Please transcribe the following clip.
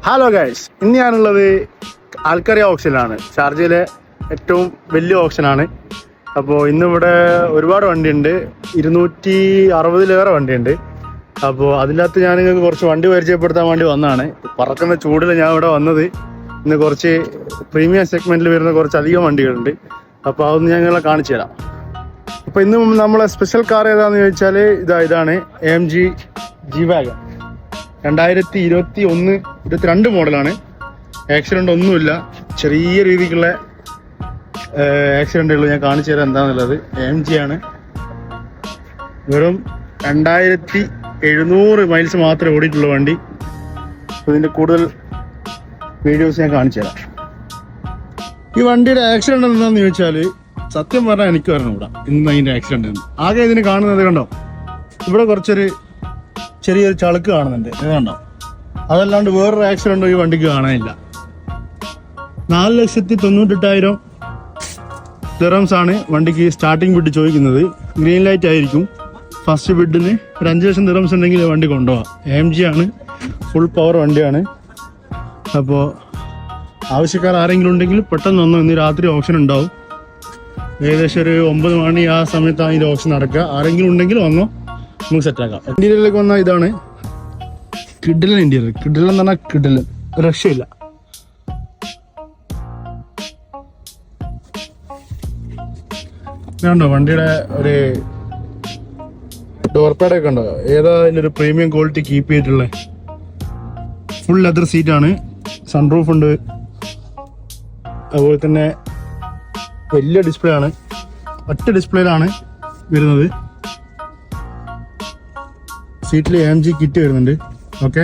Hello guys, ഇന്ന് ഞാനുള്ളത് ആൽക്കറി ഓപ്ഷനിലാണ്. ഷാർജയിലെ ഏറ്റവും വലിയ ഓപ്ഷനാണ്. അപ്പോൾ ഇന്നിവിടെ ഒരുപാട് വണ്ടിയുണ്ട്, 260-ലേറെ വണ്ടിയുണ്ട്. അപ്പോൾ അതിനകത്ത് ഞാൻ നിങ്ങൾക്ക് കുറച്ച് വണ്ടി പരിചയപ്പെടുത്താൻ വേണ്ടി വന്നതാണ്. പറക്കുന്ന ചൂടിൽ ഞാൻ ഇവിടെ വന്നത്. ഇന്ന് കുറച്ച് പ്രീമിയം സെഗ്മെന്റിൽ വരുന്ന കുറച്ചധികം വണ്ടികളുണ്ട്. അപ്പോൾ അതൊന്ന് ഞാൻ നിങ്ങളെ കാണിച്ചു തരാം. അപ്പോൾ ഇന്ന് നമ്മളെ സ്പെഷ്യൽ കാർ ഏതാണെന്ന് ചോദിച്ചാൽ ഇതാണ് AMG G-Wagon. 2021-22 മോഡലാണ്. ആക്സിഡന്റ് ഒന്നുമില്ല, ചെറിയ രീതിക്കുള്ള ആക്സിഡന്റ് ഉള്ളൂ. ഞാൻ കാണിച്ചു തരാം എന്താണെന്നുള്ളത്. AMG ആണ്. വെറും 2700 മൈൽസ് മാത്രമേ ഓടിയിട്ടുള്ളൂ വണ്ടി. ഇതിന്റെ കൂടുതൽ വീഡിയോസ് ഞാൻ കാണിച്ചു തരാം. ഈ വണ്ടിയുടെ ആക്സിഡന്റ് എന്താണെന്ന് ചോദിച്ചാൽ സത്യം പറഞ്ഞാൽ എനിക്ക് പറഞ്ഞുകൂടാ ഇന്ന് അതിന്റെ ആക്സിഡന്റ്. ആകെ ഇതിന് കാണുന്നത് കണ്ടോ, ഇവിടെ ചെറിയൊരു ചളുക്ക് കാണുന്നുണ്ട്, ഇത് കണ്ടോ. അതല്ലാണ്ട് വേറൊരു ആക്സിഡന്റോ ഈ വണ്ടിക്ക് കാണാനില്ല. 4,98,000 ദിറംസ് ആണ് വണ്ടിക്ക് സ്റ്റാർട്ടിങ് ബിഡ് ചോദിക്കുന്നത്. ഗ്രീൻ ലൈറ്റ് ആയിരിക്കും. ഫസ്റ്റ് ബിഡിന് ഒരു 5 ലക്ഷം ദിറംസ് ഉണ്ടെങ്കിൽ വണ്ടി കൊണ്ടുപോകാം. AMG ആണ്, ഫുൾ പവർ വണ്ടിയാണ്. അപ്പോൾ ആവശ്യക്കാർ ആരെങ്കിലും ഉണ്ടെങ്കിൽ പെട്ടെന്ന് വന്നോ. ഇന്ന് രാത്രി ഓപ്ഷൻ ഉണ്ടാവും. ഏകദേശം ഒരു 9 മണി ആ സമയത്താണ് ഇതിൻ്റെ ഓപ്ഷൻ നടക്കുക. ആരെങ്കിലും ഉണ്ടെങ്കിൽ വന്നോ, നമുക്ക് സെറ്റാക്കാം. ഇന്റീരിയറിലേക്ക് വന്നാൽ ഇതാണ് കിഡിലൻ ഇന്റീരിയർ. കിഡിലൻ എന്ന് പറഞ്ഞാൽ കിഡിലൻ, രക്ഷയില്ല. ഇതുണ്ടോ വണ്ടിയുടെ ഒരു ഡോർ പാഡൊക്കെ ഉണ്ടോ, ഏതാ ഇതിലൊരു പ്രീമിയം ക്വാളിറ്റി കീപ്പ് ചെയ്തിട്ടുള്ള ഫുൾ ലെതർ സീറ്റാണ്. സൺറൂഫ് ഉണ്ട്. അതുപോലെ തന്നെ വലിയ ഡിസ്പ്ലേ ആണ്, ഒറ്റ ഡിസ്പ്ലേയിലാണ് വരുന്നത്. സീറ്റിൽ AMG കിറ്റ് വരുന്നുണ്ട്. ഓക്കെ,